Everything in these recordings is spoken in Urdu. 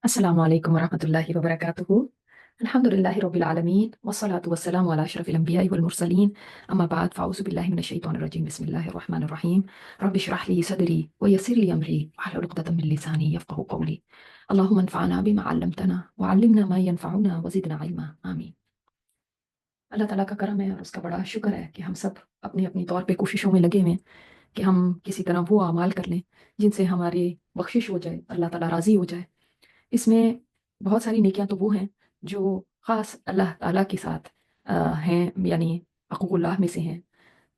السلام علیکم ورحمۃ اللہ وبرکاتہ۔ الحمد للہ رب العالمین والصلاة والسلام علی اشرف الانبیاء والمرسلین، اما بعد فاعوذ باللہ من الشیطان الرجیم، بسم اللہ الرحمن الرحیم۔ رب اشرح لی صدری ویسر لی امری واحلل عقدۃ من لسانی یفقهوا قولی۔ اللهم انفعنا بما علمتنا وعلمنا ما ينفعنا وزدنا علما، آمین۔ اللہ تعالیٰ کا کرم ہے اور اس کا بڑا شکر ہے کہ ہم سب اپنی اپنی طور پہ کوششوں میں لگے ہوئے ہیں کہ ہم کسی طرح وہ اعمال کر لیں جن سے ہماری بخشش ہو جائے، اللہ تعالیٰ راضی ہو جائے۔ اس میں بہت ساری نیکیاں تو وہ ہیں جو خاص اللہ تعالیٰ کے ساتھ ہیں، یعنی حقوق اللہ میں سے ہیں،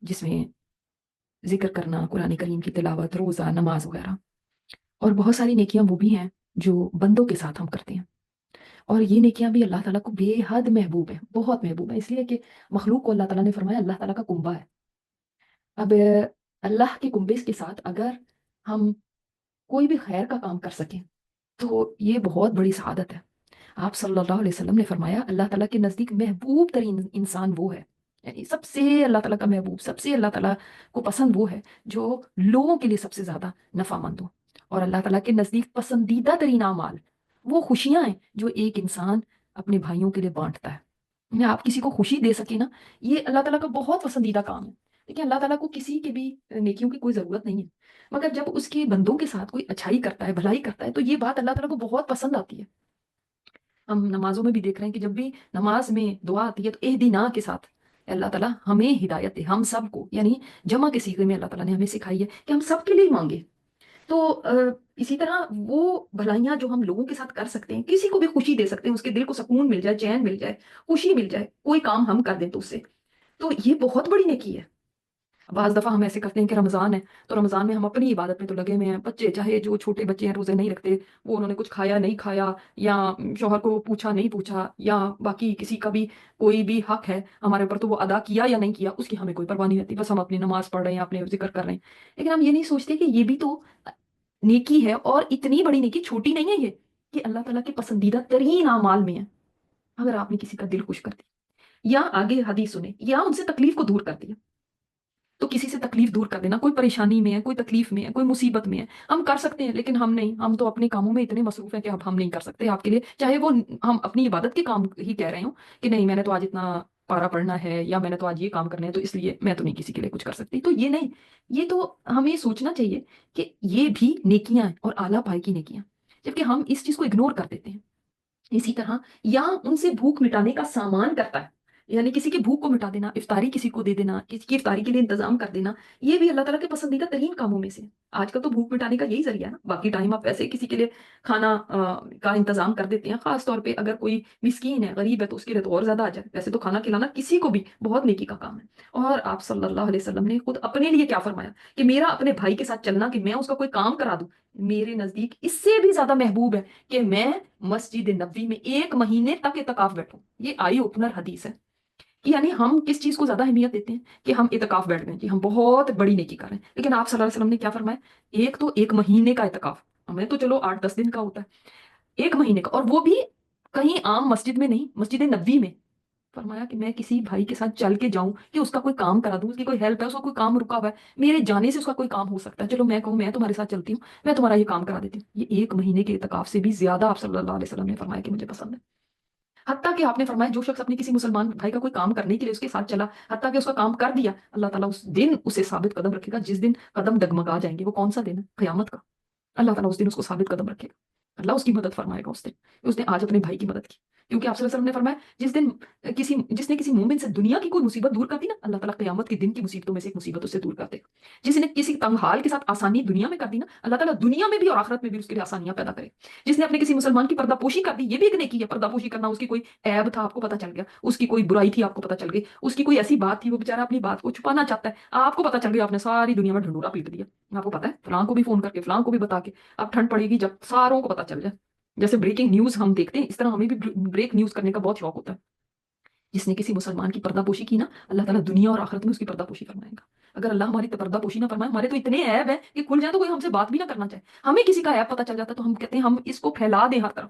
جس میں ذکر کرنا، قرآن کریم کی تلاوت، روزہ، نماز وغیرہ۔ اور بہت ساری نیکیاں وہ بھی ہیں جو بندوں کے ساتھ ہم کرتے ہیں، اور یہ نیکیاں بھی اللہ تعالیٰ کو بے حد محبوب ہیں، بہت محبوب ہیں، اس لیے کہ مخلوق کو اللہ تعالیٰ نے فرمایا اللہ تعالیٰ کا کنبہ ہے۔ اب اللہ کے کنبے کے ساتھ اگر ہم کوئی بھی خیر کا کام کر سکیں تو یہ بہت بڑی سعادت ہے۔ آپ صلی اللہ علیہ وسلم نے فرمایا اللہ تعالیٰ کے نزدیک محبوب ترین انسان وہ ہے، یعنی سب سے اللہ تعالیٰ کا محبوب، سب سے اللہ تعالیٰ کو پسند وہ ہے جو لوگوں کے لیے سب سے زیادہ نفع مند ہو۔ اور اللہ تعالیٰ کے نزدیک پسندیدہ ترین اعمال وہ خوشیاں ہیں جو ایک انسان اپنے بھائیوں کے لیے بانٹتا ہے، یا آپ کسی کو خوشی دے سکیں نا، یہ اللہ تعالیٰ کا بہت پسندیدہ کام ہے۔ لیکن اللہ تعالیٰ کو کسی کے بھی نیکیوں کی کوئی ضرورت نہیں ہے، مگر جب اس کے بندوں کے ساتھ کوئی اچھائی کرتا ہے، بھلائی کرتا ہے، تو یہ بات اللہ تعالیٰ کو بہت پسند آتی ہے۔ ہم نمازوں میں بھی دیکھ رہے ہیں کہ جب بھی نماز میں دعا آتی ہے تو اہدنا کے ساتھ اللہ تعالیٰ ہمیں ہدایت دے، ہم سب کو، یعنی جمع کے صیغے میں اللہ تعالیٰ نے ہمیں سکھائی ہے کہ ہم سب کے لیے مانگے۔ تو اسی طرح وہ بھلائیاں جو ہم لوگوں کے ساتھ کر سکتے ہیں، کسی کو بھی خوشی دے سکتے ہیں، اس کے دل کو سکون مل جائے، چین مل جائے، خوشی مل جائے، کوئی کام ہم کر دیں تو اس سے، تو یہ بہت بڑی نیکی ہے۔ بعض دفعہ ہم ایسے کرتے ہیں کہ رمضان ہے تو رمضان میں ہم اپنی عبادت میں تو لگے ہوئے ہیں، بچے چاہے جو چھوٹے بچے ہیں روزے نہیں رکھتے، وہ انہوں نے کچھ کھایا نہیں کھایا، یا شوہر کو پوچھا نہیں پوچھا، یا باقی کسی کا بھی کوئی بھی حق ہے ہمارے اوپر تو وہ ادا کیا یا نہیں کیا اس کی ہمیں کوئی پرواہ نہیں رہتی، بس ہم اپنی نماز پڑھ رہے ہیں، اپنے ذکر کر رہے ہیں۔ لیکن ہم یہ نہیں سوچتے کہ یہ بھی تو نیکی ہے، اور اتنی بڑی نیکی چھوٹی نہیں ہے یہ، کہ اللہ تعالیٰ کے پسندیدہ ترین اعمال میں ہے۔ اگر آپ نے کسی کا دل خوش کر دیا، یا آگے حدیث سنے، یا ان سے تکلیف کو دور کر دیا، تو کسی سے تکلیف دور کر دینا، کوئی پریشانی میں ہے، کوئی تکلیف میں ہے، کوئی مصیبت میں ہے، ہم کر سکتے ہیں لیکن ہم نہیں، ہم تو اپنے کاموں میں اتنے مصروف ہیں کہ اب ہم نہیں کر سکتے آپ کے لیے، چاہے وہ ہم اپنی عبادت کے کام ہی کہہ رہے ہوں کہ نہیں میں نے تو آج اتنا پارا پڑھنا ہے، یا میں نے تو آج یہ کام کرنا ہے تو اس لیے میں تو نہیں کسی کے لیے کچھ کر سکتی، تو یہ نہیں، یہ تو ہمیں سوچنا چاہیے کہ یہ بھی نیکیاں ہیں اور اعلیٰ پائے کی نیکیاں، جبکہ ہم اس چیز کو اگنور کر دیتے ہیں۔ اسی طرح یا ان سے بھوک مٹانے کا سامان کرتا ہے، یعنی کسی کی بھوک کو مٹا دینا، افطاری کسی کو دے دینا، کسی کی افطاری کے لیے انتظام کر دینا، یہ بھی اللہ تعالیٰ کے پسندیدہ ترین کاموں میں سے ہے۔ آج کل تو بھوک مٹانے کا یہی ذریعہ ہے نا، باقی ٹائم آپ ویسے کسی کے لیے کھانا کا انتظام کر دیتے ہیں، خاص طور پہ اگر کوئی مسکین ہے، غریب ہے، تو اس کے لیے تو اور زیادہ آ جائے، ویسے تو کھانا کھلانا کسی کو بھی بہت نیکی کا کام ہے۔ اور آپ صلی اللہ علیہ وسلم نے خود اپنے لیے کیا فرمایا کہ میرا اپنے بھائی کے ساتھ چلنا، کہ میں اس کا کوئی کام کرا دوں، میرے نزدیک اس سے بھی زیادہ محبوب ہے کہ میں مسجد نبوی میں 1 مہینے تک اعتکاف بیٹھوں۔ یہ آئی اوپنر حدیث ہے کہ یعنی ہم کس چیز کو زیادہ اہمیت دیتے ہیں کہ ہم اعتکاف بیٹھ گئے، جی ہم بہت بڑی نیکی کر رہے ہیں، لیکن آپ صلی اللہ علیہ وسلم نے کیا فرمایا؟ ایک تو 1 مہینے کا اعتکاف، ہمیں تو چلو 8-10 دن کا ہوتا ہے، 1 مہینے کا، اور وہ بھی کہیں عام مسجد میں نہیں، مسجد نبوی میں۔ فرمایا کہ میں کسی بھائی کے ساتھ چل کے جاؤں کہ اس کا کوئی کام کرا دوں، اس کی کوئی ہیلپ ہے، اس کا کوئی کام رکا ہوا ہے، میرے جانے سے اس کا کوئی کام ہو سکتا ہے، چلو میں کہوں میں تمہارے ساتھ چلتی ہوں، میں تمہارا یہ کام کرا دیتی ہوں، یہ 1 مہینے کے اعتکاف سے بھی زیادہ آپ صلی اللہ علیہ وسلم نے فرمایا کہ مجھے پسند ہے۔ حتیٰ کہ آپ نے فرمایا جو شخص اپنے کسی مسلمان بھائی کا کوئی کام کرنے کے لیے اس کے ساتھ چلا، حتیٰ کہ اس کا کام کر دیا، اللہ تعالیٰ اس دن اسے ثابت قدم رکھے گا، جس دن قدم ڈگمگا جائیں گے، وہ کون سا دن ہے؟ قیامت کا۔ اللہ تعالیٰ اس دن اس کو ثابت قدم رکھے گا، اللہ اس کی مدد فرمائے گا اس نے آج اپنے بھائی کی مدد کی، کیونکہ آپ صلی اللہ علیہ وسلم نے فرمایا جس نے کسی مومن سے دنیا کی کوئی مصیبت دور کر دی نا، اللہ تعالیٰ قیامت کے دن کی مصیبتوں میں سے ایک مصیبت اس سے دور کر دے گا۔ جس نے کسی تنگ حال کے ساتھ آسانی دنیا میں کر دی نا، اللہ تعالیٰ دنیا میں بھی اور آخرت میں بھی اس کے لیے آسانیاں پیدا کرے۔ جس نے اپنے کسی مسلمان کی پردہ پوشی کر دی، یہ بھی ایک نیکی ہے، پردہ پوشی کرنا، اس کی کوئی عیب تھا آپ کو پتہ چل گیا، اس کی کوئی برائی تھی آپ کو پتہ چل گئی، اس کی کوئی ایسی بات تھی وہ بیچارہ اپنی بات کو چھپانا چاہتا ہے، آپ کو پتہ چل گیا، آپ نے ساری دنیا میں ڈھنڈورا پیٹ دیا، آپ کو پتہ ہے فلاں کو بھی فون کر کے فلاں کو بھی بتا کے، اب ٹھنڈ پڑے گی جب ساروں کو پتہ چل جائے، جیسے بریکنگ نیوز ہم دیکھتے ہیں اس طرح ہمیں بھی بریک نیوز کرنے کا بہت شوق ہوتا ہے۔ جس نے کسی مسلمان کی پردہ پوشی کی نا، اللہ تعالیٰ دنیا اور آخرت میں اس کی پردہ پوشی فرمائے گا۔ اگر اللہ ہماری پردہ پوشی نہ فرمائے، ہمارے تو اتنے عیب ہیں کہ کھل جائیں تو کوئی ہم سے بات بھی نہ کرنا چاہے، ہمیں کسی کا عیب پتہ چل جاتا ہے تو ہم کہتے ہیں ہم اس کو پھیلا دیں ہر طرف،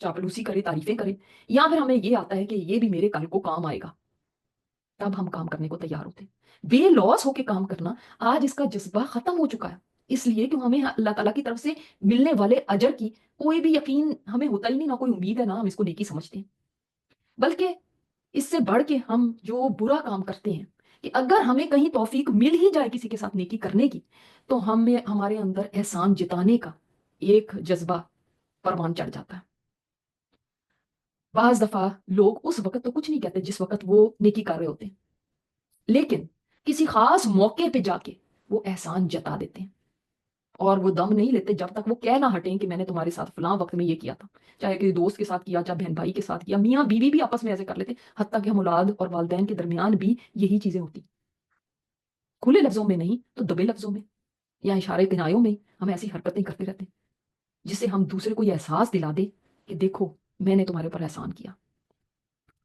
چاپلوسی کرے، تعریفیں کرے، یا پھر ہمیں یہ آتا ہے کہ یہ بھی میرے کل کو کام آئے گا، تب ہم کام کرنے کو تیار ہوتے ہیں۔ بے لوس ہو کے کام کرنا آج اس کا جذبہ ختم ہو چکا ہے، اس لیے کہ ہمیں اللہ تعالیٰ کی طرف سے ملنے والے اجر کی کوئی بھی یقین ہمیں ہوتا ہی نہیں، نہ کوئی امید ہے، نہ ہم اس کو نیکی سمجھتے ہیں، بلکہ اس سے بڑھ کے ہم جو برا کام کرتے ہیں کہ اگر ہمیں کہیں توفیق مل ہی جائے کسی کے ساتھ نیکی کرنے کی، تو ہمیں ہمارے اندر احسان جتانے کا ایک جذبہ پروان چڑھ جاتا ہے۔ بعض دفعہ لوگ اس وقت تو کچھ نہیں کہتے جس وقت وہ نیکی کر رہے ہوتے ہیں، لیکن کسی خاص موقع پہ جا کے وہ احسان جتا دیتے ہیں، اور وہ دم نہیں لیتے جب تک وہ کہہ نہ ہٹیں کہ میں نے تمہارے ساتھ فلاں وقت میں یہ کیا تھا، چاہے کسی دوست کے ساتھ کیا، چاہے بہن بھائی کے ساتھ کیا، میاں بیوی بھی آپس میں ایسے کر لیتے ہیں، حتیٰ کہ ہم اولاد اور والدین کے درمیان بھی یہی چیزیں ہوتی، کھلے لفظوں میں نہیں تو دبے لفظوں میں یا اشارے کنایوں میں ہم ایسی حرکتیں کرتے رہتے ہیں جس سے ہم دوسرے کو یہ احساس دلا دیں کہ دیکھو میں نے تمہارے اوپر احسان کیا،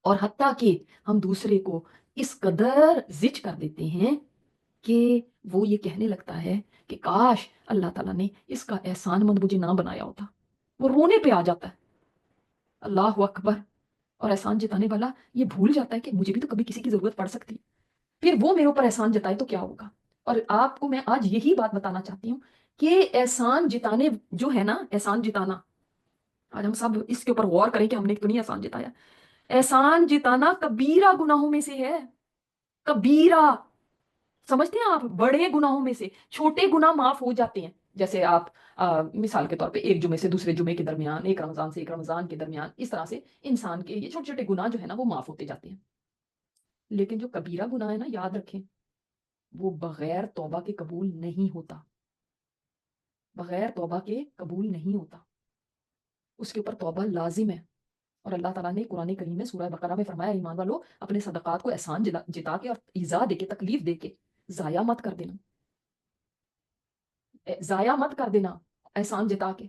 اور حتیٰ کہ ہم دوسرے کو اس قدر زج کر دیتے ہیں کہ وہ یہ کہنے لگتا ہے کہ کاش اللہ تعالیٰ نے اس کا احسان مند مجھے نہ بنایا ہوتا، وہ رونے پہ آ جاتا ہے، اللہ اکبر۔ اور احسان جتانے والا یہ بھول جاتا ہے کہ مجھے بھی تو کبھی کسی کی ضرورت پڑ سکتی ہے، پھر وہ میرے اوپر احسان جتائے تو کیا ہوگا۔ اور آپ کو میں آج یہی بات بتانا چاہتی ہوں کہ احسان جتانے جو ہے نا، احسان جتانا، آج ہم سب اس کے اوپر غور کریں کہ ہم نے تو نہیں احسان جتایا۔ احسان جتانا کبیرہ گناہوں میں سے ہے، کبیرہ، سمجھتے ہیں آپ؟ بڑے گناہوں میں سے چھوٹے گناہ معاف ہو جاتے ہیں، جیسے آپ مثال کے طور پہ ایک جمعے سے دوسرے جمعے کے درمیان، ایک رمضان سے ایک رمضان کے درمیان، اس طرح سے انسان کے یہ چھوٹے چھوٹے گناہ جو ہے نا وہ معاف ہوتے جاتے ہیں، لیکن جو کبیرہ گناہ ہے نا، یاد رکھیں وہ بغیر توبہ کے قبول نہیں ہوتا، بغیر توبہ کے قبول نہیں ہوتا، اس کے اوپر توبہ لازم ہے۔ اور اللہ تعالیٰ نے قرآن کریم میں سورہ بقرہ میں فرمایا ایمان والو اپنے صدقات کو احسان جتا کے اور ایذا دے کے، تکلیف دے کے ضائع مت کر دینا، ضائع مت کر دینا احسان جتا کے،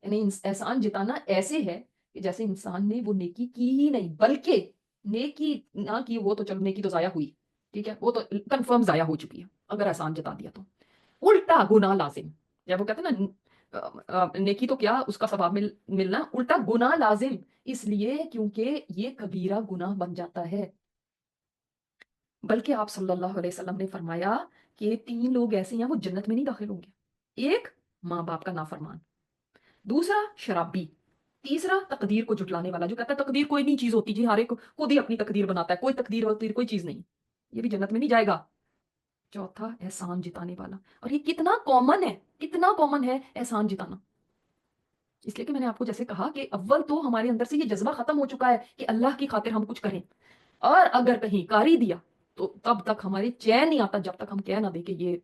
یعنی احسان جتانا ایسے ہے کہ جیسے انسان نے وہ نیکی کی ہی نہیں، بلکہ نیکی نہ کی، وہ تو چلو نیکی تو ضائع ہوئی، ٹھیک ہے، وہ تو کنفرم ضائع ہو چکی ہے اگر احسان جتا دیا تو، الٹا گناہ لازم، جب وہ کہتے ہیں نا نیکی تو کیا اس کا ثواب ملنا، الٹا گناہ لازم، اس لیے کیونکہ یہ کبیرہ گناہ بن جاتا ہے۔ بلکہ آپ صلی اللہ علیہ وسلم نے فرمایا کہ 3 لوگ ایسے ہیں وہ جنت میں نہیں داخل ہوں گے، ایک ماں باپ کا نافرمان، دوسرا شرابی، تیسرا تقدیر کو جھٹلانے والا جو کہتا ہے تقدیر کوئی نہیں چیز ہوتی، جی ہر ایک خود ہی اپنی تقدیر بناتا ہے، کوئی تقدیر وقدیر کوئی چیز نہیں، یہ بھی جنت میں نہیں جائے گا۔ چوتھا احسان جتانے والا، اور یہ کتنا کامن ہے، کتنا کامن ہے احسان جتانا، اس لیے کہ میں نے آپ کو جیسے کہا کہ اول تو ہمارے اندر سے یہ جذبہ ختم ہو چکا ہے کہ اللہ کی خاطر ہم کچھ کریں، اور اگر کہیں کر ہی دیا تو تب تک ہمارے چین نہیں آتا جب تک ہم کہہ نہ دیں کہ یہ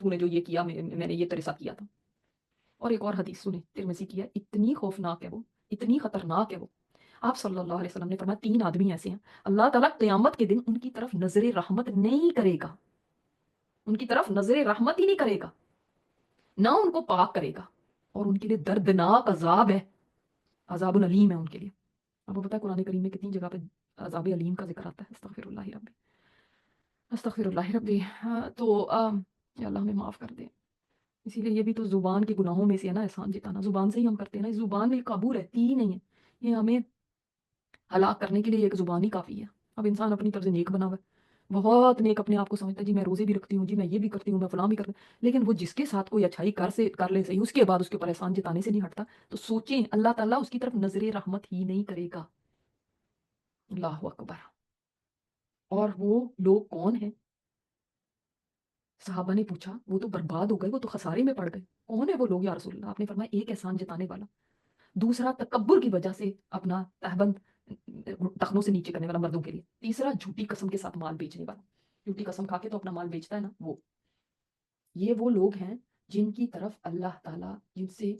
تو نے جو یہ کیا میں نے یہ تیرے ساتھ کیا تھا۔ اور ایک اور حدیث سنیں، ترمذی کی ہے، اتنی خوفناک ہے وہ، اتنی خطرناک ہے وہ، آپ صلی اللہ علیہ وسلم نے فرمایا 3 آدمی ایسے ہیں اللہ تعالیٰ قیامت کے دن ان کی طرف نظر رحمت نہیں کرے گا، ان کی طرف نظر رحمت ہی نہیں کرے گا، نہ ان کو پاک کرے گا، اور ان کے لیے دردناک عذاب ہے، عذاب العلیم ہے ان کے لیے۔ اب وہ پتا ہے قرآن کریم میں کتنی جگہ پہ عذاب علیم کا ذکر آتا ہے، استغفر اللہ ربی، استغفر اللہ ربی۔ تو یا اللہ ہمیں معاف کر دے، اسی لیے یہ بھی تو زبان کے گناہوں میں سے ہے نا، احسان جتانا زبان سے ہی ہم کرتے ہیں نا، اس زبان میں قابو رہتی ہی نہیں ہے، یہ ہمیں ہلاک کرنے کے لیے ایک زبان ہی کافی ہے۔ اب انسان اپنی طرف سے نیک بنا ہوا ہے، بہت نیک اپنے آپ کو سمجھتا ہے، جی میں روزے بھی رکھتی ہوں، جی میں یہ بھی کرتی ہوں، میں فلاں بھی کرتی ہوں، لیکن وہ جس کے ساتھ کوئی اچھائی کر لے صحیح، اس کے بعد اس کے اوپر احسان جتانے سے نہیں ہٹتا، تو سوچیں اللہ تعالیٰ اس کی طرف نظر رحمت ہی نہیں کرے گا۔ اللہ اکبر۔ اور وہ لوگ کون ہیں؟ صحابہ نے پوچھا وہ تو برباد ہو گئے، وہ تو خسارے میں پڑ گئے، کون ہے وہ لوگ یا رسول اللہ؟ آپ نے فرمایا ایک احسان جتانے والا، دوسرا تکبر کی وجہ سے اپنا تہبند ٹخنوں سے نیچے کرنے والا مردوں کے لیے، تیسرا جھوٹی قسم کے ساتھ مال بیچنے والا، جھوٹی قسم کھا کے تو اپنا مال بیچتا ہے نا وہ، یہ وہ لوگ ہیں جن کی طرف اللہ تعالیٰ جن سے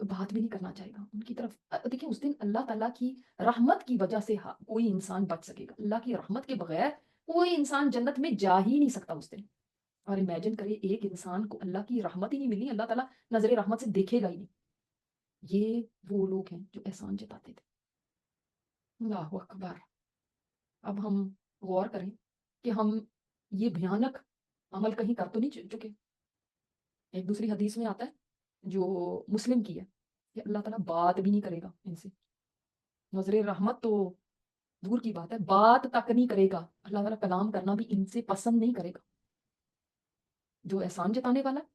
بات بھی نہیں کرنا چاہے گا، ان کی طرف دیکھیں اس دن اللہ تعالیٰ کی رحمت کی وجہ سے کوئی انسان بچ سکے گا، اللہ کی رحمت کے بغیر کوئی انسان جنت میں جا ہی نہیں سکتا اس دن۔ اور امیجن کرے ایک انسان کو اللہ کی رحمت ہی نہیں ملی، اللہ تعالیٰ نظر رحمت سے دیکھے گا ہی نہیں، یہ وہ لوگ ہیں جو احسان جتاتے تھے۔ اللہ اکبر۔ اب ہم غور کریں کہ ہم یہ بھیانک عمل کہیں کر تو نہیں چکے۔ ایک دوسری حدیث میں آتا ہے جو مسلم کی ہے، کہ اللہ تعالیٰ بات بھی نہیں کرے گا ان سے. نظر رحمت تو دور کی بات ہے، بات تک نہیں کرے گا. اللہ تعالیٰ کلام کرنا بھی ان سے پسند نہیں کرے گا. جو احسان جتانے والا ہے،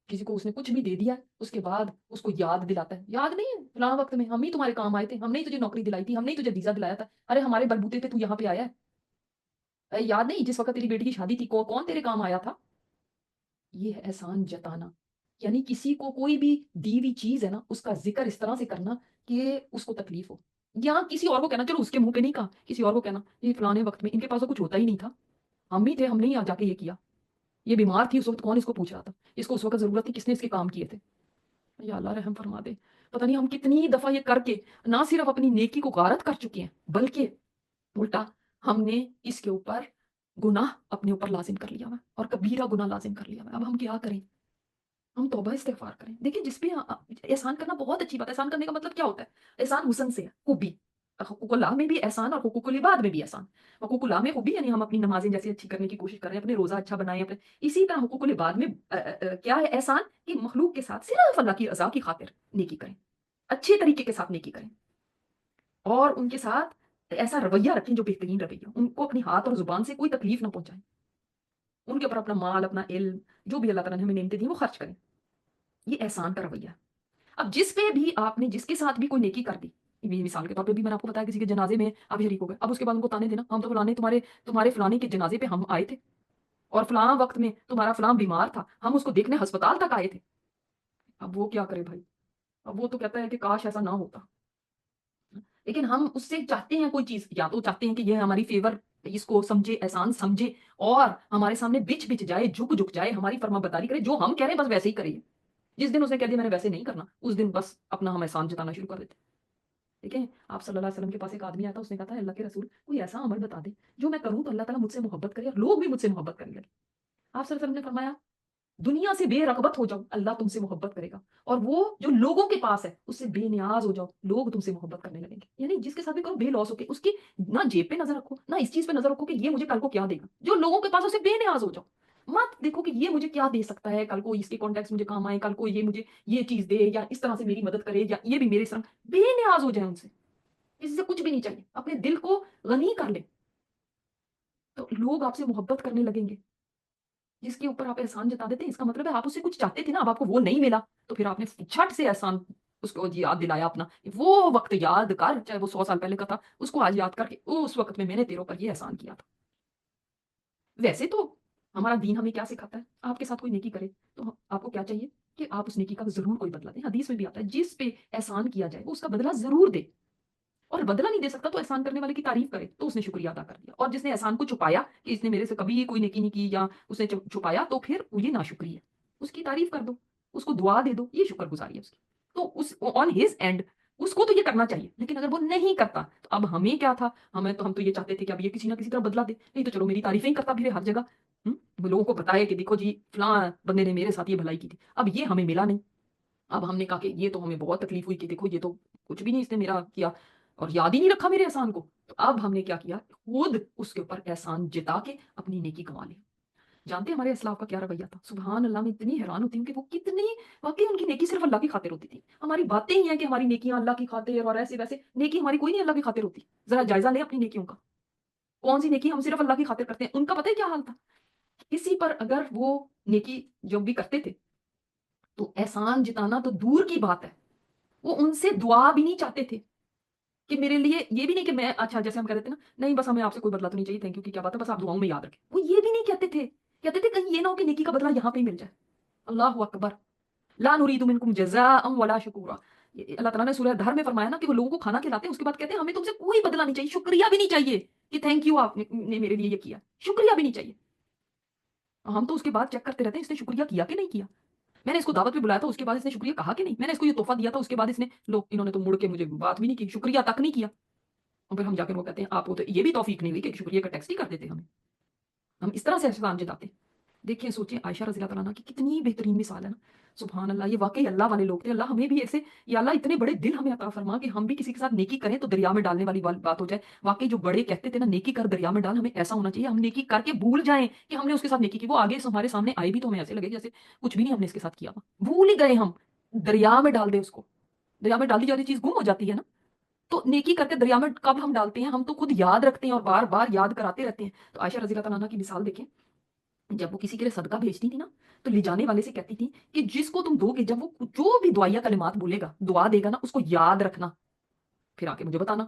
کسی کو اس نے کچھ بھی دے دیا ہے، اس کے بعد اس کو یاد دلاتا ہے، یاد نہیں ہے فلاں وقت میں ہم ہی تمہارے کام آئے تھے، ہم نے ہی تجھے نوکری دلائی تھی، ہم نے ہی تجھے ویزا دلایا تھا، ارے ہمارے بلبوتے پہ تو یہاں پہ آیا ہے. یاد نہیں جس وقت تیری بیٹی کی شادی تھی کون تیرے کام آیا تھا. یہ ہے احسان جتانا. یعنی کسی کو کوئی بھی دی ہوئی چیز ہے نا، اس کا ذکر اس طرح سے کرنا کہ اس کو تکلیف ہو، یا کسی اور کو کہنا، چلو اس کے منہ پہ نہیں کہا، کسی اور کو کہنا یہ فلانے وقت میں ان کے پاس تو کچھ ہوتا ہی نہیں تھا، ہم ہی تھے، ہم نے ہی جا کے یہ کیا، یہ بیمار تھی اس وقت کون اس کو پوچھ رہا تھا، اس کو اس وقت ضرورت تھی کس نے اس کے کام کیے تھے. یا اللہ رحم فرما دے. پتہ نہیں ہم کتنی دفعہ یہ کر کے نہ صرف اپنی نیکی کو غارت کر چکے ہیں، بلکہ الٹا ہم نے اس کے اوپر گناہ اپنے اوپر لازم کر لیا ہوا ہے، اور کبیرہ گناہ لازم کر لیا ہوا ہے. اب ہم کیا کریں؟ ہم توبہ استغفار کریں. دیکھیں جس پہ احسان کرنا بہت اچھی بات ہے. احسان کرنے کا مطلب کیا ہوتا ہے؟ احسان حسن سے ہے، خوبی. حقوق اللہ میں بھی احسان اور حقوق العباد میں بھی احسان. حقوق اللہ میں خوبی یعنی ہم اپنی نمازیں جیسے اچھی کرنے کی کوشش کریں، اپنے روزہ اچھا بنائیں، اپنے اسی طرح حقوق العباد میں کیا ہے احسان کہ مخلوق کے ساتھ صرف اللہ کی رضا کی خاطر نیکی کریں، اچھے طریقے کے ساتھ نیکی کریں، اور ان کے ساتھ ایسا رویہ رکھیں جو بہترین رویہ، ان کو اپنی ہاتھ اور زبان سے کوئی تکلیف نہ پہنچائیں، ان کے اوپر اپنا مال، اپنا علم، جو بھی اللہ تعالیٰ نے ہمیں نعمتیں دی وہ خرچ کریں. یہ احسان کا رویہ ہے. اب جس پہ بھی آپ نے جس کے ساتھ بھی کوئی نیکی کر دی، مثال کے طور پہ بھی میں نے آپ کو بتایا کسی کے جنازے میں آپ شریک ہو گئے، اب اس کے بعد ان کو تانے دینا، ہم تو فلانے تمہارے فلانے کے جنازے پہ ہم آئے تھے، اور فلاں وقت میں تمہارا فلاں بیمار تھا، ہم اس کو دیکھنے ہسپتال تک آئے تھے. اب وہ کیا کرے بھائی؟ اب وہ تو کہتا ہے کہ کاش ایسا نہ ہوتا. لیکن ہم اس سے چاہتے ہیں کوئی چیز، یا تو چاہتے ہیں کہ یہ ہماری فیور، اس کو سمجھے، احسان سمجھے، اور ہمارے سامنے بچ بچ جائے، جھک جائے، ہماری فرما برداری کرے، جو ہم کہہ رہے ہیں بس ویسے ہی کرے. جس دن اس نے کہہ دیا میں نے ویسے نہیں کرنا، اس دن بس اپنا ہم احسان جتانا شروع کر دیتے. دیکھیں آپ صلی اللہ علیہ وسلم کے پاس ایک آدمی آیا تھا، اس نے کہا تھا اللہ کے رسول کوئی ایسا عمل بتا دے جو میں کروں تو اللہ تعالیٰ مجھ سے محبت کرے اور لوگ بھی مجھ سے محبت کرنے لگے. آپ صلی اللہ علیہ وسلم نے فرمایا دنیا سے بے رغبت ہو جاؤ، اللہ تم سے محبت کرے گا، اور وہ جو لوگوں کے پاس ہے اس سے بے نیاز ہو جاؤ، لوگ تم سے محبت کرنے لگیں گے. یعنی جس کے ساتھ بھی کرو بے لوس ہو کے، اس کی نہ جیب پہ نظر رکھو، نہ اس چیز پہ نظر رکھو کہ یہ مجھے کل کو کیا دے گا، جو لوگوں کے پاس اسے بے نیاز ہو جاؤ. مت دیکھو کہ یہ مجھے کیا دے سکتا ہے، کل کو اس کے کانٹیکٹس مجھے کام آئے، کل کو یہ مجھے یہ چیز دے، یا اس طرح سے میری مدد کرے، یا یہ بھی میرے سنگ. بے نیاز ہو جائیں ان سے، کسی سے کچھ بھی نہیں چاہیے، اپنے دل کو غنی کر لیں تو لوگ آپ سے محبت کرنے لگیں گے. جس کے اوپر آپ احسان جتا دیتے ہیں اس کا مطلب ہے آپ اس سے کچھ چاہتے تھے نا، اب آپ کو وہ نہیں ملا تو پھر آپ نے چھٹ سے احسان اس کو یاد دلایا اپنا. وہ وقت یاد کر، چاہے وہ 100 سال پہلے کا تھا، اس کو آج یاد کر کے اس وقت میں نے تیروں پر یہ احسان کیا تھا. ویسے تو ہمارا دین ہمیں کیا سکھاتا ہے؟ آپ کے ساتھ کوئی نیکی کرے تو آپ کو کیا چاہیے کہ آپ اس نیکی کا ضرور کوئی بدلہ دیں. حدیث میں بھی آتا ہے جس پہ احسان کیا جائے وہ اس کا بدلہ ضرور دے، اور بدلہ نہیں دے سکتا تو احسان کرنے والے کی تعریف کرے تو اس نے شکریہ ادا کر دیا. اور جس نے احسان کو چھپایا کہ اس نے میرے سے کبھی کوئی نیکی نہیں کی، یا اس نے چھپایا، تو پھر یہ ناشکری ہے، اس کی تعریف کر دو، اس کو دعا دے دو، یہ شکر گزاری ہے اس کی. تو اس آن ہز اینڈ اس کو تو یہ کرنا چاہیے. لیکن اگر وہ نہیں کرتا تو اب ہمیں کیا تھا، ہم تو یہ چاہتے تھے کہ اب یہ کسی نہ کسی طرح بدلا دے، نہیں تو چلو میری تعریفیں ہی کرتا پھرے ہر جگہ. وہ لوگوں کو بتائے کہ دیکھو جی فلاں بندے نے میرے ساتھ یہ بھلائی کی تھی، اب یہ ہمیں ملا نہیں. اب ہم نے کہا کہ یہ تو ہمیں بہت تکلیف ہوئی کہ دیکھو یہ تو کچھ بھی نہیں اس نے میرا کیا، اور یاد ہی نہیں رکھا میرے احسان کو. تو اب ہم نے کیا کیا، خود اس کے اوپر احسان جتا کے اپنی نیکی کما لی. جانتے ہیں ہمارے اسلاف کا کیا رویہ تھا؟ سبحان اللہ، میں اتنی حیران ہوتی ہوں کہ وہ کتنی واقعی ان کی نیکی صرف اللہ کی خاطر ہوتی تھی. ہماری باتیں ہی ہیں کہ ہماری نیکیاں اللہ کی خاطر اور ایسے ویسے، نیکی ہماری کوئی نہیں اللہ کی خاطر ہوتی. ذرا جائزہ لیں اپنی نیکیوں کا، کون سی نیکی ہم صرف اللہ کی خاطر کرتے ہیں. ان کا پتہ ہے کیا حال تھا؟ کسی پر اگر وہ نیکی جو بھی کرتے تھے تو احسان جتانا تو دور کی بات ہے، وہ ان سے دعا بھی نہیں چاہتے تھے کہ میرے لیے، یہ بھی نہیں کہ میں، اچھا جیسے ہم کہہ دیتے ہیں نا، نہیں بس ہمیں آپ سے کوئی بدلہ تو نہیں چاہیے، تھینک یو کی کیا بات ہے، بس آپ دعاؤں میں یاد رکھیں. وہ یہ بھی نہیں کہتے تھے، کہتے تھے کہیں یہ نہ ہو کہ نیکی کا بدلہ یہاں پہ ہی مل جائے. اللہ اکبر. لا نريد منکم جزاء ولا شکورا. اللہ تعالیٰ نے سورہ دھر میں فرمایا نا کہ وہ لوگوں کو کھانا کھلاتے ہیں، اس کے بعد کہتے ہیں ہمیں تم سے کوئی بدلہ نہیں چاہیے، شکریہ بھی نہیں چاہیے کہ تھینک یو آپ نے میرے لیے یہ کیا، شکریہ بھی نہیں چاہیے. ہم تو اس کے بعد چیک کرتے رہتے ہیں اس نے شکریہ کیا کہ نہیں کیا. میں نے اس کو دعوت پہ بلایا تھا، اس کے بعد اس نے شکریہ کہا کہ نہیں. میں نے اس کو یہ تحفہ دیا تھا، اس کے بعد اس نے انہوں نے تو مڑ کے مجھے بات بھی نہیں کی، شکریہ تک نہیں کیا. اور پھر ہم جا کے وہ کہتے ہیں آپ کو تو یہ بھی توفیق نہیں ہوئی کہ شکریہ کا ٹیکس نہیں کر دیتے ہمیں. ہم اس طرح سے احسان جتاتے ہیں. دیکھیں سوچیں عائشہ رضی اللہ تعالیٰ عنہ کی کتنی بہترین مثال ہے نا. سبحان اللہ، یہ واقعی اللہ والے لوگ تھے. اللہ ہمیں بھی ایسے، یا اللہ اتنے بڑے دل ہمیں عطا فرما کہ ہم بھی کسی کے ساتھ نیکی کریں تو دریا میں ڈالنے والی بات ہو جائے. واقعی جو بڑے کہتے تھے نا نیکی کر دریا میں ڈال، ہمیں ایسا ہونا چاہیے ہم نیکی کر کے بھول جائیں کہ ہم نے اس کے ساتھ نیکی کی. وہ آگے ہمارے سامنے آئے بھی تو ہمیں ایسے لگے جیسے کچھ بھی نہیں ہم نے اس کے ساتھ کیا، بھول ہی گئے، ہم دریا میں ڈال دیں اس کو. دریا میں ڈال دی جاتی چیز گم ہو جاتی ہے نا. تو نیکی کر کے دریا میں کب ہم ڈالتے ہیں؟ ہم تو خود یاد رکھتے ہیں اور بار بار یاد کراتے رہتے ہیں. تو عائشہ رضی اللہ تعالیٰ عنہ کی مثال دیکھیں، جب وہ کسی کے لیے صدقہ بھیجتی تھی نا تو لے جانے والے سے کہتی تھی کہ جس کو تم دو گے، جب وہ جو بھی دعائیا کلمات بولے گا، دعا دے گا نا، اس کو یاد رکھنا، پھر آ کے مجھے بتانا.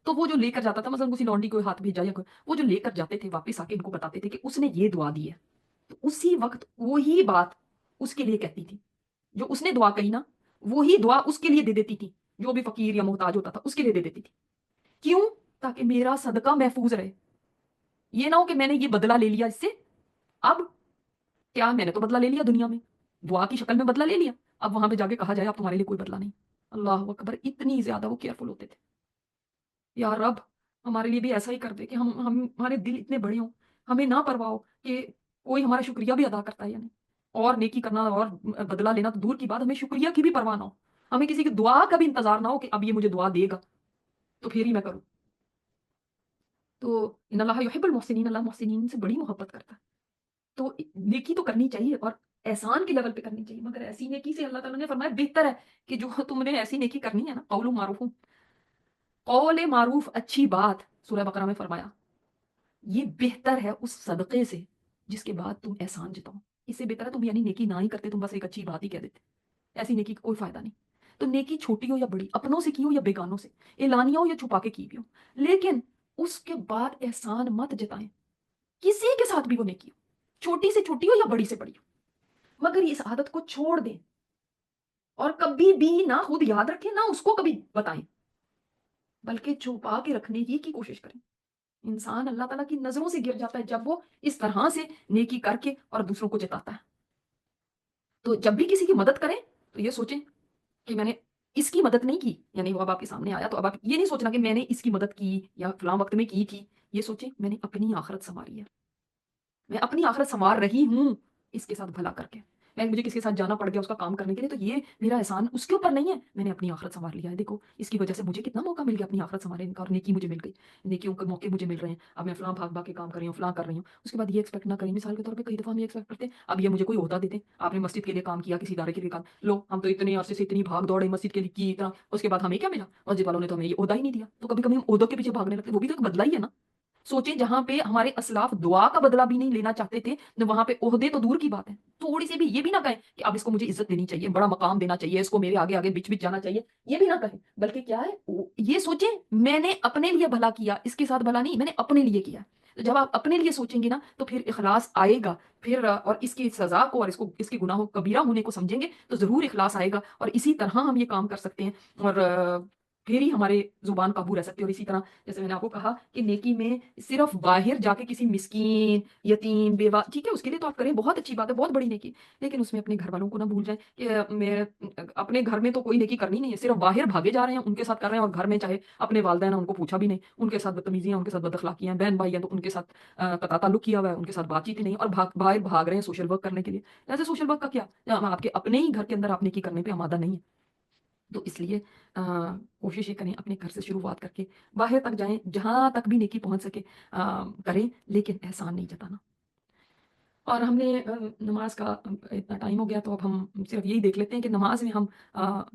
تو وہ جو لے کر جاتا تھا، مثلا کسی لونڈی کو ہاتھ بھیجا یا وہ جو لے کر جاتے تھے واپس آ کے ان کو بتاتے تھے کہ اس نے یہ دعا دی ہے. تو اسی وقت وہی بات اس کے لیے کہتی تھی، جو اس نے دعا کہی نا وہی دعا اس کے لیے دے دیتی تھی، جو بھی فقیر یا محتاج ہوتا تھا اس کے لیے دے دیتی تھی. کیوں؟ تاکہ میرا صدقہ محفوظ رہے. یہ نہ ہو کہ میں نے یہ بدلہ لے لیا اس سے، اب کیا میں نے تو بدلہ لے لیا دنیا میں، دعا کی شکل میں بدلہ لے لیا، اب وہاں پہ جا کے کہا جائے اب تمہارے لیے کوئی بدلہ نہیں. اللہ اکبر، اتنی زیادہ وہ کیئرفل ہوتے تھے. یا رب ہمارے لیے بھی ایسا ہی کر دے کہ ہمارے دل اتنے بڑے ہوں، ہمیں نہ پرواہ ہو کہ کوئی ہمارا شکریہ بھی ادا کرتا ہے یا نہیں. اور نیکی کرنا اور بدلہ لینا تو دور کی بات، ہمیں شکریہ کی بھی پرواہ نہ ہو، ہمیں کسی کی دعا کا بھی انتظار نہ ہو کہ اب یہ مجھے دعا دے گا تو پھر ہی میں کروں. تو ان اللہ یحب المحسنین، اللہ محسنین سے بڑی محبت کرتا ہے. تو نیکی تو کرنی چاہیے اور احسان کے لیول پہ کرنی چاہیے، مگر ایسی نیکی سے اللہ تعالیٰ نے فرمایا بہتر ہے کہ جو تم نے ایسی نیکی کرنی ہے نا، قول معروف، قول معروف اچھی بات سورہ بقرہ میں فرمایا، یہ بہتر ہے اس صدقے سے جس کے بعد تم احسان جتاؤ. اس سے بہتر ہے تم یعنی نیکی نہ ہی کرتے، تم بس ایک اچھی بات ہی کہہ دیتے. ایسی نیکی کا کوئی فائدہ نہیں. تو نیکی چھوٹی ہو یا بڑی، اپنوں سے کی ہو یا بیگانوں سے، اعلانیہ ہو یا چھپا کے کی بھی ہو، لیکن اس کے بعد احسان مت جتائیں. کسی کے ساتھ بھی وہ نیکی ہو، چھوٹی سے چھوٹی ہو یا بڑی سے بڑی ہو، مگر اس عادت کو چھوڑ دیں اور کبھی بھی نہ خود یاد رکھیں نہ اس کو کبھی بتائیں، بلکہ چھپا کے رکھنے کی کوشش کریں. انسان اللہ تعالیٰ کی نظروں سے گر جاتا ہے جب وہ اس طرح سے نیکی کر کے اور دوسروں کو جتاتا ہے. تو جب بھی کسی کی مدد کریں تو یہ سوچیں کہ میں نے اس کی مدد نہیں کی، یعنی وہ اب آپ کے سامنے آیا تو اب آپ یہ نہیں سوچنا کہ میں نے اس کی مدد کی یا فلاں وقت میں کی تھی. یہ سوچیں میں نے اپنی آخرت سنواری ہے، میں اپنی آخرت سنوار رہی ہوں اس کے ساتھ بھلا کر کے. مجھے کسی کے ساتھ جانا پڑ گیا اس کا کام کرنے کے لیے تو یہ میرا احسان اس کے اوپر نہیں ہے، میں نے اپنی آخرت سنوار لیا ہے. دیکھو اس کی وجہ سے مجھے کتنا موقع مل گیا اپنی آخرت سنوارنے کا، اور نیکی مجھے مل گئی، نیکیوں کے موقع مجھے مل رہے ہیں. اب میں فلاں بھاگ بھاگ کے کام کر رہی ہوں، فلاں کر رہی ہوں. اس کے بعد یہ ایکسپیکٹ نہ کریں، مثال کے طور پہ کئی دفعہ ہم یہ ایکسپیکٹ کرتے ہیں اب یہ مجھے کوئی عہدہ دیتے ہیں، آپ نے مسجد کے لیے کام کیا، کسی ادارے کے لیے کام، لو ہم تو اتنے عرصے سے اتنی بھاگ دوڑے مسجد کے لیے کی اتنا، اس کے بعد ہمیں کیا ملا؟ مسجد والوں نے تو ہمیں یہ عہدہ ہی نہیں دیا. تو کبھی کبھی ہم عہدوں کے پیچھے بھاگنے لگتے ہیں، وہ بھی تو ایک بدلہ ہی ہے نا. سوچیں جہاں پہ ہمارے اسلاف دعا کا بدلہ بھی نہیں لینا چاہتے تھے، وہاں پہ عہدے تو دور کی بات ہے. تھوڑی سی بھی یہ بھی نہ کہیں کہ اب اس کو مجھے عزت دینی چاہیے، بڑا مقام دینا چاہیے، اس کو میرے آگے آگے بچ بچ جانا چاہیے، یہ بھی نہ کہیں. بلکہ کیا ہے، یہ سوچیں میں نے اپنے لیے بھلا کیا، اس کے ساتھ بھلا نہیں، میں نے اپنے لیے کیا. تو جب آپ اپنے لیے سوچیں گے نا تو پھر اخلاص آئے گا، پھر اور اس کی سزا کو اور اس کے گناہوں کبیرہ ہونے کو سمجھیں گے تو ضرور اخلاص آئے گا، اور اسی طرح ہم یہ کام کر سکتے ہیں. اور پھر ہی ہمارے زبان قابو رہ سکتی ہے. اور اسی طرح جیسے میں نے آپ کو کہا کہ نیکی میں صرف باہر جا کے کسی مسکین، یتیم، بیوہ، ٹھیک ہے اس کے لیے تو آپ کریں، بہت اچھی بات ہے، بہت بڑی نیکی، لیکن اس میں اپنے گھر والوں کو نہ بھول جائیں کہ میں اپنے گھر میں تو کوئی نیکی کرنی نہیں ہے، صرف باہر بھاگے جا رہے ہیں ان کے ساتھ کر رہے ہیں، اور گھر میں چاہے اپنے والدین ہیں ان کو پوچھا بھی نہیں، ان کے ساتھ بدتمیزیاں، ان کے ساتھ بد اخلاقیاں، بہن بھائی ہیں تو ان کے ساتھ قطع تعلق کیا ہوا ہے، ان کے ساتھ بات چیت ہی نہیں، اور باہر بھاگ رہے ہیں سوشل ورک کرنے کے لیے. ایسے سوشل ورک کا کیا، آپ کے اپنے ہی گھر کے اندر آپ نیکی کرنے پہ آمادہ نہیں ہے. تو اس لیے کوشش یہ کریں اپنے گھر سے شروعات کر کے باہر تک جائیں، جہاں تک بھی نیکی پہنچ سکے کریں، لیکن احسان نہیں جتانا. اور ہم نے نماز کا اتنا ٹائم ہو گیا تو اب ہم صرف یہی دیکھ لیتے ہیں کہ نماز میں ہم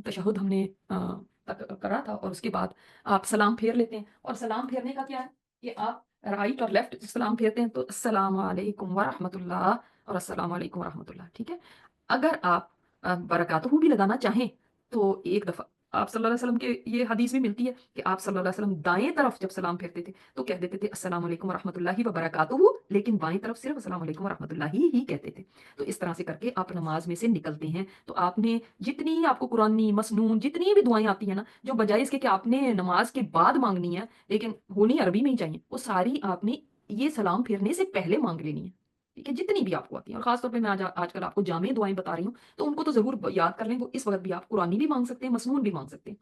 تشہد ہم نے کرا تھا، اور اس کے بعد آپ سلام پھیر لیتے ہیں. اور سلام پھیرنے کا کیا ہے کہ آپ رائٹ اور لیفٹ سلام پھیرتے ہیں، تو السلام علیکم ورحمۃ اللہ اور السلام علیکم ورحمۃ اللہ، ٹھیک ہے. اگر آپ برکاتہ بھی لگانا چاہیں تو ایک دفعہ آپ صلی اللہ علیہ وسلم کے یہ حدیث بھی ملتی ہے کہ آپ صلی اللہ علیہ وسلم دائیں طرف جب سلام پھیرتے تھے تو کہہ دیتے تھے السلام علیکم ورحمۃ اللہ وبرکاتہ، لیکن بائیں طرف صرف السلام علیکم ورحمۃ اللہ ہی کہتے تھے. تو اس طرح سے کر کے آپ نماز میں سے نکلتے ہیں تو آپ نے جتنی آپ کو قرآنی مسنون جتنی بھی دعائیں آتی ہیں نا، جو بجائے اس کے کہ آپ نے نماز کے بعد مانگنی ہے لیکن ہونی عربی میں ہی چاہیے، وہ ساری آپ نے یہ سلام پھیرنے سے پہلے مانگ لینی ہے. ٹھیک ہے، جتنی بھی آپ کو آتی ہیں. اور خاص طور پہ میں آج کل آپ کو جامع دعائیں بتا رہی ہوں تو ان کو تو ضرور یاد کر لیں. وہ اس وقت بھی آپ قرآنی بھی مانگ سکتے ہیں، مسنون بھی مانگ سکتے ہیں،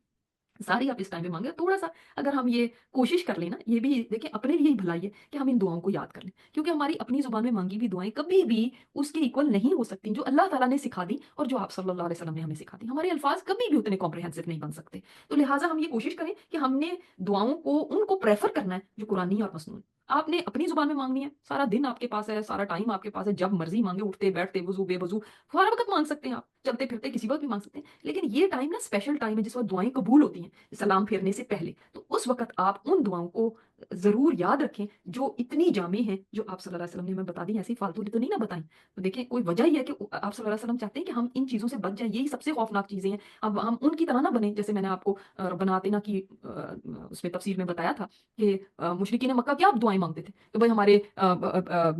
ساری آپ اس ٹائم پہ مانگے. تھوڑا سا اگر ہم یہ کوشش کر لیں نا، یہ بھی دیکھیں اپنے لیے ہی بھلائی ہے کہ ہم ان دعاؤں کو یاد کر لیں، کیونکہ ہماری اپنی زبان میں مانگی ہوئی دعائیں کبھی بھی اس کے ایکول نہیں ہو سکتی جو اللہ تعالیٰ نے سکھا دی اور جو آپ صلی اللہ علیہ وسلم نے ہمیں سکھا دی. ہمارے الفاظ کبھی بھی اتنے کمپریہنسو نہیں بن سکتے. تو لہٰذا ہم یہ کوشش کریں کہ ہم نے دعاؤں کو ان کو پریفر کرنا ہے جو قرآنی اور مسنون. آپ نے اپنی زبان میں مانگنی ہے، سارا دن آپ کے پاس ہے، سارا ٹائم آپ کے پاس ہے، جب مرضی مانگے، اٹھتے بیٹھتے، وضو بے وضو، ہر وقت مانگ سکتے ہیں آپ، چلتے پھرتے کسی وقت بھی مانگ سکتے ہیں، لیکن یہ ٹائم نا اسپیشل ٹائم ہے جس وقت دعائیں قبول ہوتی ہیں سلام پھیرنے سے پہلے، تو اس وقت آپ ان دعاؤں کو ضرور یاد رکھیں جو اتنی جامع ہیں، جو آپ صلی اللہ علیہ وسلم نے ہمیں بتا دی، ایسی فالتو تو نہیں نہ بتائیں۔ تو دیکھیں کوئی وجہ ہی ہے کہ آپ صلی اللہ علیہ وسلم چاہتے ہیں کہ ہم ان چیزوں سے بچ جائیں، یہی سب سے خوفناک چیزیں ہیں۔ اب ہم ان کی طرح نہ بنیں، جیسے میں نے آپ کو ربنا آتنا کی اس میں تفسیر میں بتایا تھا کہ مشرکین مکہ کیا دعائیں مانگتے تھے کہ بھائی ہمارے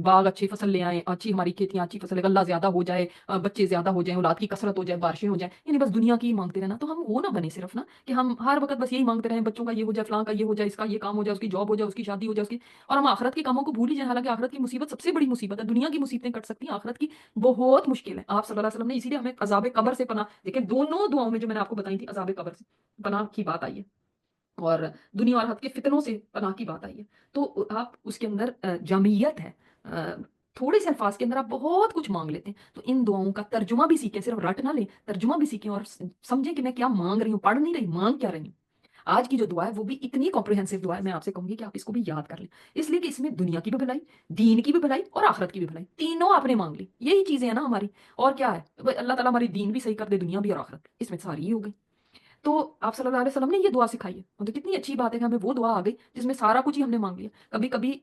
باغ اچھی فصل لے آئیں، اچھی ہماری کھیتیاں اچھی فصل، غلہ زیادہ ہو جائے، بچے زیادہ ہو جائیں، اولاد کی کثرت ہو جائے، بارشیں ہو جائیں، یعنی بس دنیا کی ہی مانگتے رہنا۔ تو ہم وہ نہ بنے صرف نا کہ ہم ہر وقت بس یہی مانگتے رہیں، بچوں کا یہ ہو جائے، فلاں کا یہ ہو جائے، اس کا یہ کام ہو جائے، اس کی جاب ہو جائے، اس کی شادی ہو جائے، اس کی، اور ہم آخرت کے کاموں کو بھول ہی جائیں، حالانکہ آخرت کی مصیبت سب سے بڑی مصیبت ہے۔ دنیا کی مصیبتیں کٹ سکتی ہیں، آخرت کی بہت مشکل ہے۔ آپ صلی اللہ علیہ وسلم نے اسی لیے ہمیں عذاب قبر سے پناہ، دیکھیں دونوں دعاؤں میں جو میں نے آپ کو بتائی تھی عذاب قبر سے پناہ کی بات آئی ہے، اور دنیا اور حد کے فتنوں سے پناہ کی بات آئی ہے۔ تو آپ اس کے اندر جامعیت ہے، تھوڑے سے الفاظ کے اندر آپ بہت کچھ مانگ لیتے ہیں۔ تو ان دعاؤں کا ترجمہ بھی سیکھیں، صرف رٹ نہ لیں، ترجمہ بھی سیکھیں اور سمجھیں کہ میں کیا مانگ رہی ہوں، پڑھ نہیں رہی، مانگ کیا رہی ہوں۔ آج کی جو دعا ہے وہ بھی اتنی کمپریہنسو دعا ہے، میں آپ سے کہوں گی کہ آپ اس کو بھی یاد کر لیں، اس لیے کہ اس میں دنیا کی بھی بھلائی، دین کی بھی بھلائی اور آخرت کی بھی بھلائی، تینوں آپ نے مانگ لی، یہی چیزیں ہیں نا ہماری۔ اور کیا ہے، اللہ تعالیٰ ہماری دین بھی صحیح کر دے، دنیا بھی اور آخرت بھی، اس میں ساری ہی ہو گئی۔ تو آپ صلی اللہ علیہ وسلم نے یہ دعا سکھائی ہے، تو کتنی اچھی بات ہے کہ ہمیں وہ دعا آ گئی جس میں سارا کچھ ہی ہم نے مانگ لیا۔ کبھی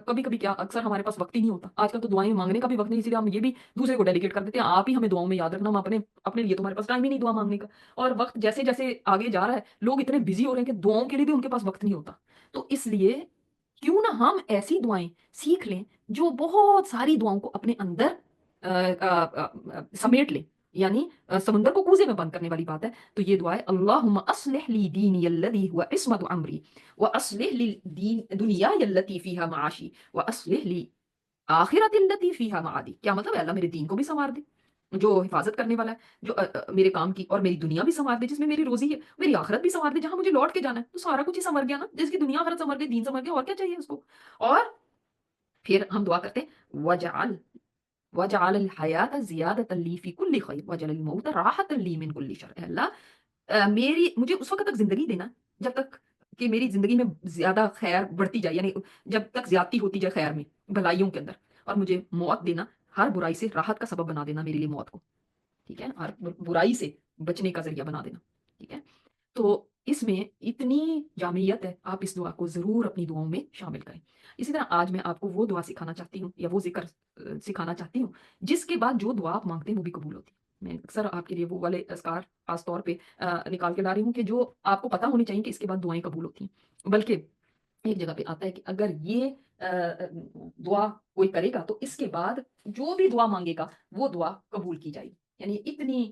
کبھی کیا، اکثر ہمارے پاس وقت ہی نہیں ہوتا، آج کل تو دعائیں مانگنے کا بھی وقت نہیں، اسی لیے ہم یہ بھی دوسرے کو ڈیلیگیٹ کر دیتے ہیں، آپ ہی ہمیں دعاؤں میں یاد رکھنا، ہم اپنے اپنے لیے، تمہارے پاس ٹائم ہی نہیں دعا مانگنے کا۔ اور وقت جیسے جیسے آگے جا رہا ہے، لوگ اتنے بزی ہو رہے ہیں کہ دعاؤں کے لیے بھی ان کے پاس وقت نہیں ہوتا۔ تو اس لیے کیوں نہ ہم ایسی دعائیں سیکھ لیں جو بہت ساری دعاؤں کو اپنے اندر سمیٹ لیں، یعنی سمندر کو کوزے میں بند کرنے والی بات ہے۔ تو یہ دعا ہے، اللہم اصلح لی دینی الذی هو عصمت عمری واصلح لی دنیای التی فیہا معاشی واصلح لی آخرت التی فیہا معادی۔ کیا مطلب ہے، اللہ میرے دین کو بھی سنوار دے، جو حفاظت کرنے والا ہے، جو میرے کام کی، اور میری دنیا بھی سنوار دے جس میں میری روزی ہے، میری آخرت بھی سنوار دے جہاں مجھے لوٹ کے جانا ہے۔ تو سارا کچھ ہی سنور گیا نا، جس کی دنیا آخرت سنور گئی، دین سنور گیا، اور کیا چاہیے اس کو۔ اور پھر ہم دعا کرتے ہیں، وجعل الحیات زیادۃ لی فی کل خیر وجعل الموت راحۃ لی من کل شر۔ اے اللہ میری، مجھے اس وقت تک زندگی دینا جب تک کہ میری زندگی میں زیادہ خیر بڑھتی جائے، یعنی جب تک زیادتی ہوتی جائے خیر میں، بھلائیوں کے اندر، اور مجھے موت دینا، ہر برائی سے راحت کا سبب بنا دینا میرے لیے موت کو، ٹھیک ہے، ہر برائی سے بچنے کا ذریعہ بنا دینا، ٹھیک ہے۔ تو اس میں اتنی جامعیت ہے، آپ اس دعا کو ضرور اپنی دعاؤں میں شامل کریں۔ اسی طرح آج میں آپ کو وہ دعا سکھانا چاہتی ہوں، یا وہ ذکر سکھانا چاہتی ہوں جس کے بعد جو دعا آپ مانگتے ہیں وہ بھی قبول ہوتی ہے۔ میں اکثر آپ کے لیے وہ والے اذکار خاص طور پہ نکال کے لا رہی ہوں کہ جو آپ کو پتا ہونی چاہیے کہ اس کے بعد دعائیں قبول ہوتی ہیں۔ بلکہ ایک جگہ پہ آتا ہے کہ اگر یہ دعا کوئی کرے گا تو اس کے بعد جو بھی دعا مانگے گا وہ دعا قبول کی جائے گی۔ یعنی اتنی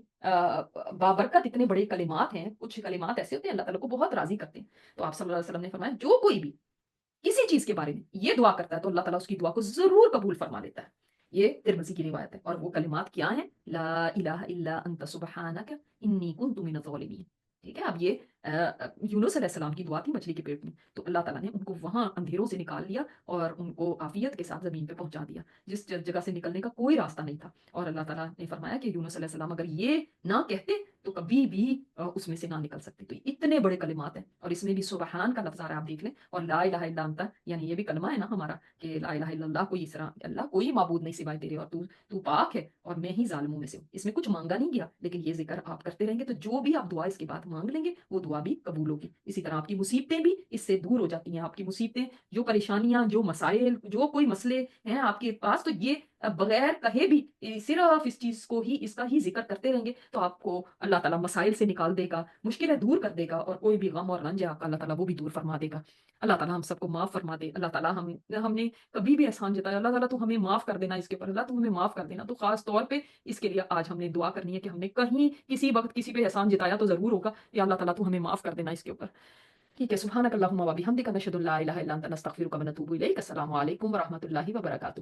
بابرکت اتنے بڑے کلمات ہیں، کچھ کلمات ایسے ہوتے ہیں اللہ تعالیٰ کو بہت راضی کرتے ہیں۔ تو آپ صلی اللہ علیہ وسلم نے فرمایا جو کوئی بھی کسی چیز کے بارے میں یہ دعا کرتا ہے تو اللہ تعالیٰ اس کی دعا کو ضرور قبول فرما لیتا ہے۔ یہ ترمذی کی روایت ہے، اور وہ کلمات کیا ہیں، لا الہ الا انت سبحانک انی کنت من الظالمین، ٹھیک ہے۔ اب یہ یونس علیہ السلام کی دعا تھی مچھلی کے پیٹ میں، تو اللہ تعالیٰ نے ان کو وہاں اندھیروں سے نکال لیا اور ان کو عافیت کے ساتھ زمین پہ پہنچا دیا جس جگہ سے نکلنے کا کوئی راستہ نہیں تھا۔ اور اللہ تعالیٰ نے فرمایا کہ یونس علیہ السلام اگر یہ نہ کہتے تو کبھی بھی اس میں سے نہ نکل سکتے۔ تو اتنے بڑے کلمات ہیں، اور اس میں بھی سبحان کا لفظ آ رہا ہے، آپ دیکھ لیں، اور لا الہ الا انت، یعنی یہ بھی کلمہ ہے نا ہمارا کہ لا الہ الا اللہ، کوئی اسرا اللہ کوئی معبود نہیں سوائے تیرے، اور تو پاک ہے اور میں ہی ظالموں میں سے ہوں۔ اس میں کچھ مانگا نہیں گیا، لیکن یہ ذکر آپ کرتے رہیں گے تو جو بھی آپ دعا اس کے بعد مانگ لیں گے وہ دعا بھی قبول ہوگی۔ اسی طرح آپ کی مصیبتیں بھی اس سے دور ہو جاتی ہیں، آپ کی مصیبتیں، جو پریشانیاں، جو مسائل، جو کوئی مسئلے ہیں آپ کے پاس، تو یہ بغیر کہے بھی صرف اس چیز کو ہی، اس کا ہی ذکر کرتے رہیں گے تو آپ کو اللہ تعالیٰ مسائل سے نکال دے گا، مشکلیں دور کر دے گا، اور کوئی بھی غم اور رنج ہے آپ کا اللہ تعالیٰ وہ بھی دور فرما دے گا۔ اللہ تعالیٰ ہم سب کو معاف فرما دے۔ اللہ تعالیٰ ہم نے کبھی بھی احسان جتایا، اللہ تعالیٰ تو ہمیں معاف کر دینا اس کے اوپر، اللہ تو ہمیں معاف کر دینا۔ تو خاص طور پہ اس کے لیے آج ہم نے دعا کرنی ہے کہ ہم نے کہیں کسی وقت کسی پہ احسان جتایا تو ضرور ہوگا، یا اللہ تعالیٰ تو ہمیں معاف کر دینا اس کے اوپر، ٹھیک ہے۔ سبحانک اللہم و بحمدک، نشہد ان لا الہ الا انت، نستغفرک و نتوب الیک۔ السلام علیکم و رحمۃ اللہ وبرکاتہ۔